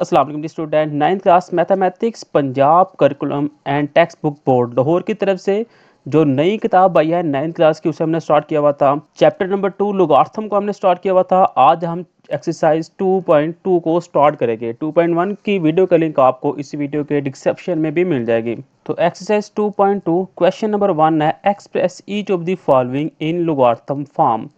अस्सलाम वालेकुम student. 9th class mathematics Punjab curriculum and text book board Lahore की तरफ से जो नई किताब आई है 9th क्लास की, उसे हमने स्टार्ट किया हुआ था। चैप्टर नंबर 2 लोगार्थम को हमने स्टार्ट किया हुआ था। आज हम एक्सरसाइज 2.2 को स्टार्ट करेंगे। 2.1 की वीडियो का लिंक आपको इस वीडियो के डिस्क्रिप्शन में भी मिल जाएगी। तो एक्सरसाइज 2.2 क्वेश्चन नंबर 1 है, express each of the following in logarithm form.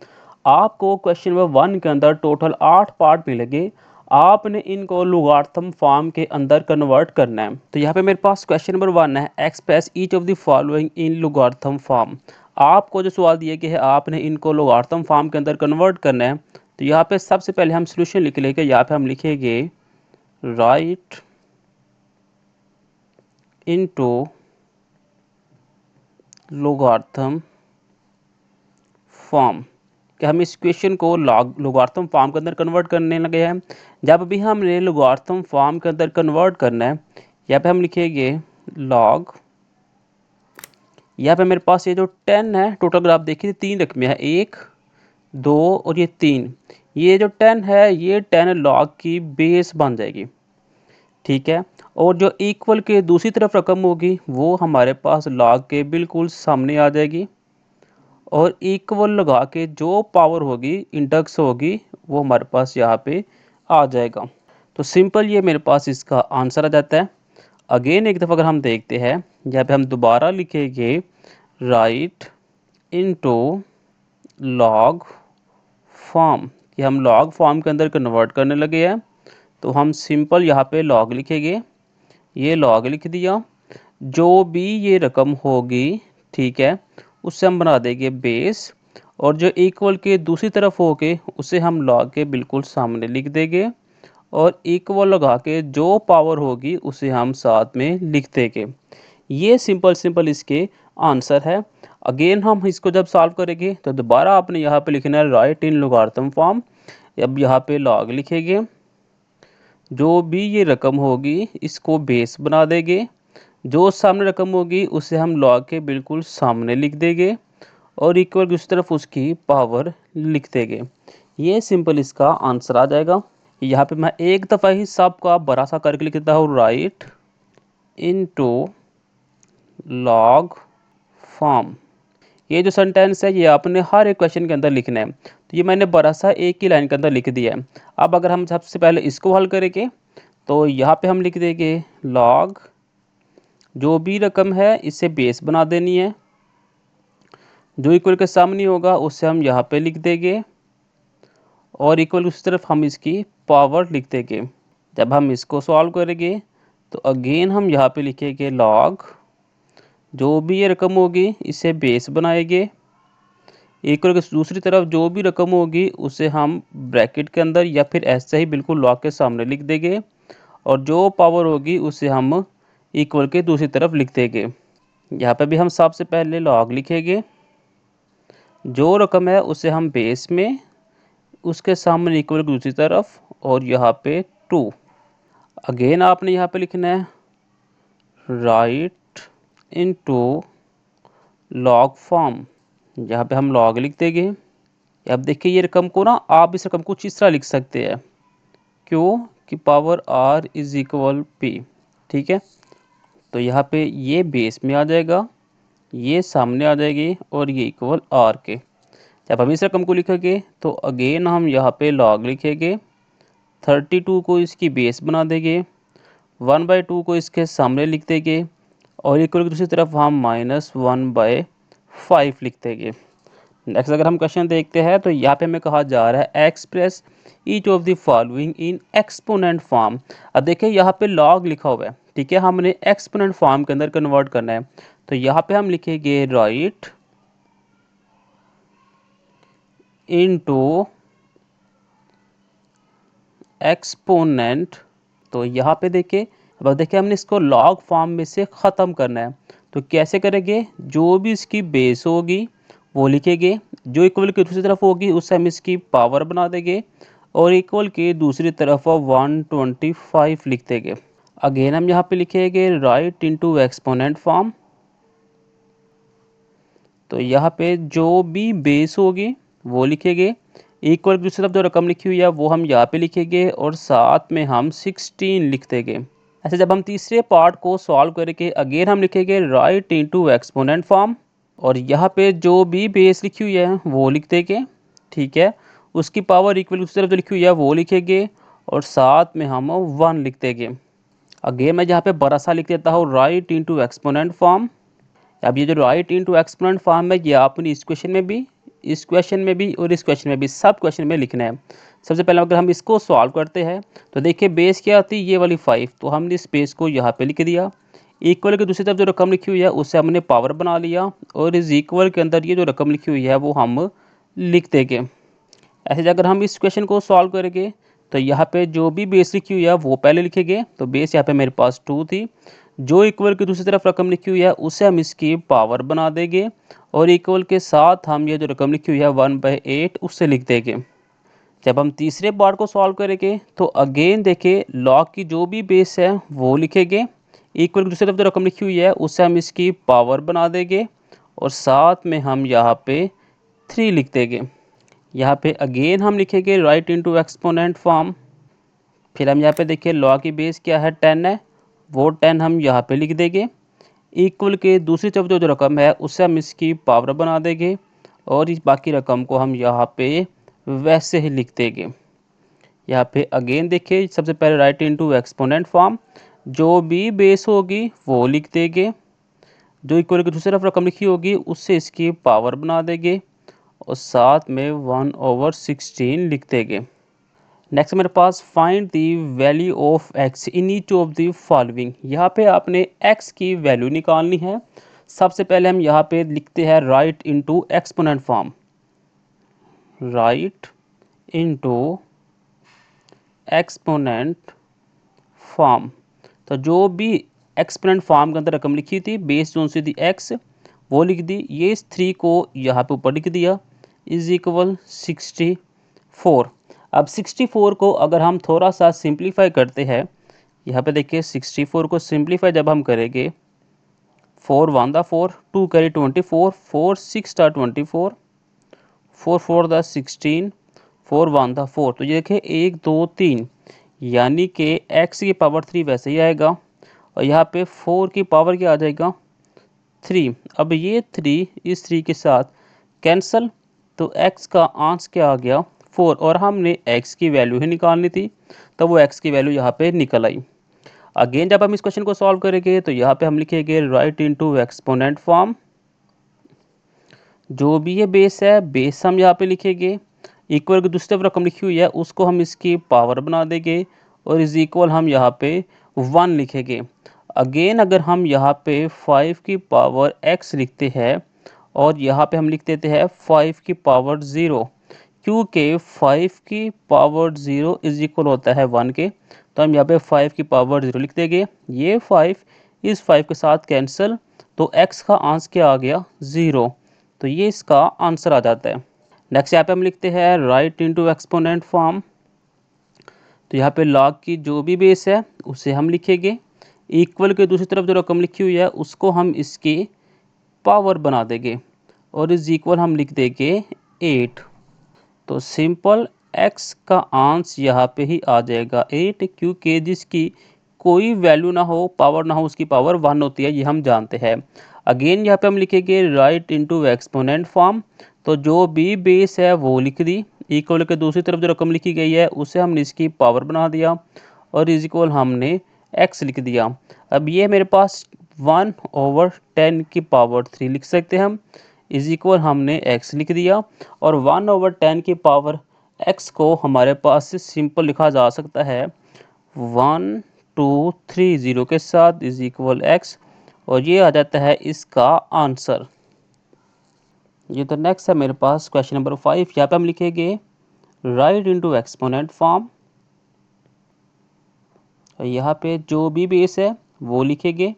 आपको क्वेश्चन नंबर 1 के अंदर टोटल 8 पार्ट मिलेंगे। आपने इनको लोगार्थम फॉर्म के अंदर कन्वर्ट करना है। तो यहाँ पे मेरे पास क्वेश्चन नंबर 1 है, express each of the following in logarithm form. आपको जो सवाल दिए गए है, आपने इनको लोगार्थम फॉर्म के अंदर कन्वर्ट करना है। तो यहाँ पे सबसे पहले हम सोल्यूशन लिख लेंगे। यहाँ पे हम लिखेंगे राइट इनटू लोगार्थम फॉर्म, कि हम इस क्वेश्चन को लोगार्थम फॉर्म के अंदर कन्वर्ट करने लगे हैं। जब भी हमने लोगार्थम फॉर्म के अंदर कन्वर्ट करना है, यहाँ पे हम लिखेंगे लॉग। यहाँ पे मेरे पास ये जो 10 है, टोटल अगर आप देखिए 3 रकमें हैं, 1 2 और ये 3। ये जो 10 है, ये 10 लॉग की बेस बन जाएगी, ठीक है। और जो इक्वल के दूसरी तरफ रकम होगी वो हमारे पास लॉग के बिल्कुल सामने आ जाएगी। और इक्वल लगा के जो पावर होगी इंडेक्स होगी वो हमारे पास यहाँ पे आ जाएगा। तो सिंपल ये मेरे पास इसका आंसर आ जाता है। अगेन एक दफ़ा अगर हम देखते हैं, यहाँ पे हम दोबारा लिखेंगे राइट इनटू लॉग फॉर्म, कि हम लॉग फॉर्म के अंदर कन्वर्ट करने लगे हैं। तो हम सिंपल यहाँ पे लॉग लिखेंगे, ये लॉग लिख दिया। जो भी ये रकम होगी, ठीक है, उससे हम बना देंगे बेस। और जो इक्वल के दूसरी तरफ होके उसे हम लॉग के बिल्कुल सामने लिख देंगे। और इक्वल लगा के जो पावर होगी उसे हम साथ में लिख देंगे। ये सिंपल इसके आंसर है। अगेन हम इसको जब सॉल्व करेंगे तो दोबारा आपने यहाँ पे लिखना है राइट इन लोगारिथम फॉर्म। अब यहाँ पे लॉग लिखेंगे, जो भी ये रकम होगी इसको बेस बना देंगे। जो सामने रकम होगी उसे हम लॉग के बिल्कुल सामने लिख देंगे। और इक्वल उस तरफ उसकी पावर लिख देंगे। ये सिंपल इसका आंसर आ जाएगा। यहाँ पे मैं एक दफ़ा ही सबका बड़ा सा करके लिख देता हूँ, राइट इनटू लॉग फॉर्म। ये जो सेंटेंस है ये आपने हर एक क्वेश्चन के अंदर लिखना है। तो ये मैंने बड़ा सा एक ही लाइन के अंदर लिख दिया है। अब अगर हम सबसे पहले इसको हल करेंगे तो यहाँ पे हम लिख देंगे लॉग, जो भी रकम है इसे बेस बना देनी है। जो इक्वल के सामने होगा उसे हम यहाँ पे लिख देंगे। और इक्वल उस तरफ हम इसकी पावर लिख देंगे। जब हम इसको सॉल्व करेंगे तो अगेन हम यहाँ पे लिखेंगे लॉग, जो भी ये रकम होगी इसे बेस बनाएंगे। इक्वल के दूसरी तरफ जो भी रकम होगी उसे हम ब्रैकेट के अंदर या फिर ऐसे ही बिल्कुल लॉग के सामने लिख देंगे। और जो पावर होगी उसे हम इक्वल के दूसरी तरफ लिख देंगे। यहाँ पे भी हम सबसे पहले लॉग लिखेंगे, जो रकम है उसे हम बेस में, उसके सामने इक्वल की दूसरी तरफ, और यहाँ पे 2। अगेन आपने यहाँ पे लिखना है राइट इनटू लॉग फॉर्म। यहाँ पे हम लॉग लिख देंगे। अब देखिए ये रकम को ना, आप इस रकम को इस तरह लिख सकते हैं, क्यों कि power r is equal p, ठीक है। तो यहाँ पे ये बेस में आ जाएगा, ये सामने आ जाएगी और ये इक्वल r के। जब हम इस रकम को लिखेंगे तो अगेन हम यहाँ पे लॉग लिखेंगे। 32 को इसकी बेस बना देंगे, 1/2 को इसके सामने लिख देंगे। और इक्वल की दूसरी तरफ हम -1/5 लिख देंगे। नेक्स्ट अगर हम क्वेश्चन देखते हैं तो यहाँ पे हमें कहा जा रहा है express each of the following in exponent form. अब देखिए यहाँ पे लॉग लिखा हुआ है, ठीक है, हमने एक्सपोनेंट फॉर्म के अंदर कन्वर्ट करना है। तो यहाँ पे हम लिखेंगे राइट इनटू एक्सपोनेंट। तो यहाँ पे देखिए, अब देखिए हमने इसको लॉग फॉर्म में से ख़त्म करना है। तो कैसे करेंगे, जो भी इसकी बेस होगी वो लिखेंगे, जो इक्वल की दूसरी तरफ होगी उससे हम इसकी पावर बना देंगे। और इक्वल की दूसरी तरफ 125 लिख देंगे। अगेन हम यहाँ पे लिखेंगे राइट इनटू एक्सपोनेंट फॉर्म। तो यहाँ पे जो भी बेस होगी वो लिखेंगे, इक्वल दूसरी तरफ जो रकम लिखी हुई है वो हम यहाँ पे लिखेंगे और साथ में हम 16 लिख देंगे। ऐसे जब हम तीसरे पार्ट को सॉल्व करके अगेन हम लिखेंगे राइट इनटू एक्सपोनेंट फॉर्म और यहाँ पे जो भी बेस लिखी हुई है वो लिख देंगे। ठीक है, उसकी पावर इक्वल दूसरी तरफ जो लिखी हुई है वो लिखेंगे और साथ में हम 1 लिख देंगे। अगेन मैं यहाँ पे बड़ा सा लिख देता हूँ राइट इनटू एक्सपोनेंट फॉर्म। अब ये जो राइट इनटू एक्सपोनेंट फॉर्म है ये आपने इस क्वेश्चन में भी, इस क्वेश्चन में भी और इस क्वेश्चन में भी, सब क्वेश्चन में लिखना है। सबसे पहले अगर हम इसको सॉल्व करते हैं तो देखिए बेस क्या आती है, ये वाली 5, तो हमने इस बेस को यहाँ पे लिख दिया। इक्वल की दूसरी तरफ जो रकम लिखी हुई है उससे हमने पावर बना लिया और इस इक्वल के अंदर ये जो रकम लिखी हुई है वो हम लिख देंगे। ऐसे अगर हम इस क्वेश्चन को सॉल्व करेंगे तो यहाँ पे जो भी बेस लिखी हुई है वो पहले लिखेंगे। तो बेस यहाँ पे मेरे पास 2 थी, जो इक्वल की दूसरी तरफ रकम लिखी हुई है उसे हम इसकी पावर बना देंगे और इक्वल के साथ हम ये जो रकम लिखी हुई है 1/8 उससे लिख देंगे। जब हम तीसरे पार्ट को सॉल्व करेंगे तो अगेन देखिए लॉग की जो भी बेस है वो लिखेंगे, इक्वल की दूसरी तरफ जो रकम लिखी हुई है उससे हम इसकी पावर बना देंगे और साथ में हम यहाँ पे 3 लिख देंगे। यहाँ पे अगेन हम लिखेंगे राइट इनटू एक्सपोनेंट फॉर्म। फिर हम यहाँ पे देखिए लॉग की बेस क्या है 10 है, वो 10 हम यहाँ पे लिख देंगे। इक्वल के दूसरी तरफ जो रकम है उससे हम इसकी पावर बना देंगे और इस बाकी रकम को हम यहाँ पे वैसे ही लिख देंगे। यहाँ पे अगेन देखिए सबसे पहले राइट इनटू एक्सपोनेंट फॉर्म, जो भी बेस होगी वो लिख देंगे, जो इक्वल की दूसरी तरफ रकम लिखी होगी उससे इसकी पावर बना देंगे और साथ में 1/16 लिख देंगे। नेक्स्ट मेरे पास find the value of X in each of the following. यहाँ पे आपने एक्स की वैल्यू निकालनी है। सबसे पहले हम यहाँ पे लिखते हैं right into exponent form, right into exponent form. तो जो भी एक्सपोनेंट फॉर्म के अंदर रकम लिखी थी बेस जो सी थी एक्स वो लिख दी, ये इस 3 को यहाँ पे ऊपर लिख दिया इज इक्वल 64। अब 64 को अगर हम थोड़ा सा सिंप्लीफाई करते हैं, यहाँ पे देखिए 64 को सिंप्लीफाई जब हम करेंगे 4 1 दा 4, 2 करी 24, 4 6 दा 24, 4 4 दा 16, 4 1 दा 4। तो ये देखिए 1 2 3 यानी कि x की पावर 3 वैसे ही आएगा और यहाँ पे 4 की पावर क्या आ जाएगा 3। अब ये 3 इस 3 के साथ कैंसल, तो x का आंसर क्या आ गया 4 और हमने x की वैल्यू ही निकालनी थी, तो वो x की वैल्यू यहाँ पे निकल आई। अगेन जब हम इस क्वेश्चन को सॉल्व करेंगे तो यहाँ पे हम लिखेंगे राइट इनटू एक्सपोनेंट फॉर्म, जो भी ये बेस है बेस हम यहाँ पे लिखेंगे, इक्वल की दूसरी तरफ रकम लिखी हुई है उसको हम इसकी पावर बना देंगे और इज इक्वल हम यहाँ पे 1 लिखेंगे। अगेन अगर हम यहाँ पे 5 की पावर x लिखते हैं और यहाँ पे हम लिख देते हैं 5 की पावर 0, क्योंकि 5 की पावर 0 इज इक्वल होता है 1 के, तो हम यहाँ पे 5 की पावर 0 लिख देंगे। ये 5 इस 5 के साथ कैंसिल, तो x का आंसर क्या आ गया 0, तो ये इसका आंसर आ जाता है। नेक्स्ट यहाँ पे हम लिखते हैं राइट इनटू एक्सपोनेंट फॉर्म। तो यहाँ पे लॉग की जो भी बेस है उसे हम लिखेंगे, इक्वल के दूसरी तरफ जो रकम लिखी हुई है उसको हम इसकी पावर बना देंगे और इज इक्वल हम लिख देंगे 8। तो सिंपल x का आंसर यहाँ पे ही आ जाएगा 8, क्योंकि जिसकी कोई वैल्यू ना हो, पावर ना हो, उसकी पावर 1 होती है, ये हम जानते हैं। अगेन यहाँ पे हम लिखेंगे राइट इनटू एक्सपोनेंट फॉर्म, तो जो भी बेस है वो लिख दी, इक्वल के दूसरी तरफ जो रकम लिखी गई है उसे हमने इसकी पावर बना दिया और इज इक्वल हमने x लिख दिया। अब ये मेरे पास 1/10 की पावर 3 लिख सकते हैं हम, इज इक्वल हमने x लिख दिया और 1/10 की पावर x को हमारे पास से सिंपल लिखा जा सकता है 1 2 3 0 के साथ इज इक्वल x, और ये आ जाता है इसका आंसर। ये तो नेक्स्ट है मेरे पास क्वेश्चन नंबर 5। यहाँ पे हम लिखेंगे राइट इनटू एक्सपोनेंट फॉर्म, यहाँ पे जो भी बेस है वो लिखेंगे,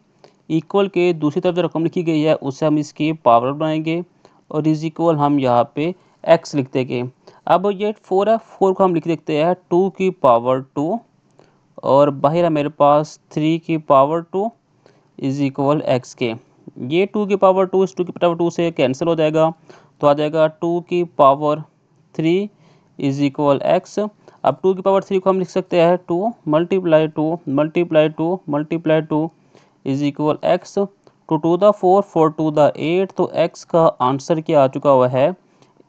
इक्वल के दूसरी तरफ जो रकम लिखी गई है उससे हम इसकी पावर बनाएंगे और इज इक्वल हम यहाँ पे x लिख देंगे। अब ये 4 है, 4 को हम लिख देते हैं 2 की पावर 2 और बाहर है मेरे पास 3 की पावर 2 इज इक्वल x के। ये 2 की पावर 2 इस 2 की पावर 2 से कैंसिल हो जाएगा, तो आ जाएगा 2 की पावर 3 इज इक्वल एक्स। अब 2 की पावर 3 को हम लिख सकते हैं 2 multiply 2 multiply 2 multiply 2 is equal x. 2 the 4 4 to the 8, तो x का आंसर क्या आ चुका हुआ है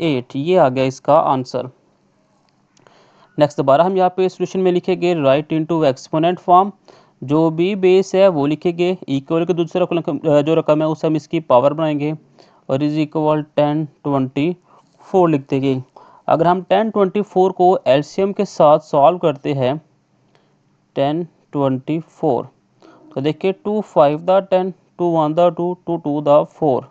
8। ये आ गया इसका आंसर। नेक्स्ट दोबारा हम यहाँ पे सोल्यूशन में लिखेंगे राइट इनटू एक्सपोनेंट फॉर्म। जो भी बेस है वो लिखेंगे, इक्वल के दूसरा जो रकम है उसे हम इसकी पावर बनाएंगे और इज इक्वल 10 24 लिख देंगे। अगर हम 10 24 को एलसीएम के साथ सॉल्व करते हैं 10 24, तो देखिए 2 5 the 10 2 1 the 2 2 2 the 4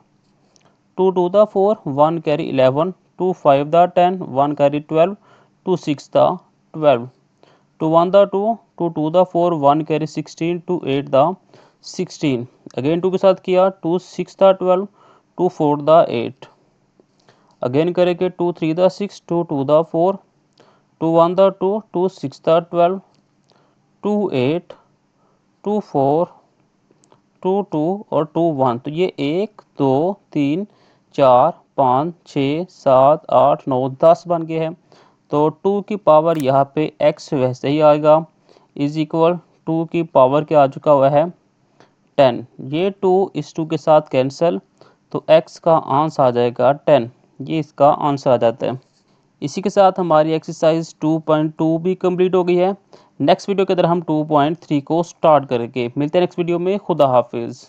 2 2 the 4 1 carry 11 2 5 the 10 1 carry 12 2 6 the 12 2 1 the 2 2 2 the 4 1 carry 16 2 8 the 16 again 2 के साथ किया 2 6 द 12 2 4 द 8 अगेन करेंगे 2 3 द 6 2 2 द 4 2 1 द 2 2 6 द 12 2 8 2 4 2 2 और 2 1। तो ये 1 2 3 4 5 6 7 8 9 10 बन गए हैं। तो 2 की पावर यहाँ पे x वैसे ही आएगा इज इक्वल 2 की पावर क्या आ चुका हुआ है 10। ये 2 इस 2 के साथ कैंसिल, तो x का आंसर आ जाएगा 10। ये इसका आंसर आ जाता है। इसी के साथ हमारी एक्सरसाइज 2.2 भी कंप्लीट हो गई है। नेक्स्ट वीडियो के अंदर हम 2.3 को स्टार्ट करेंगे। मिलते हैं नेक्स्ट वीडियो में। खुदा हाफिज़।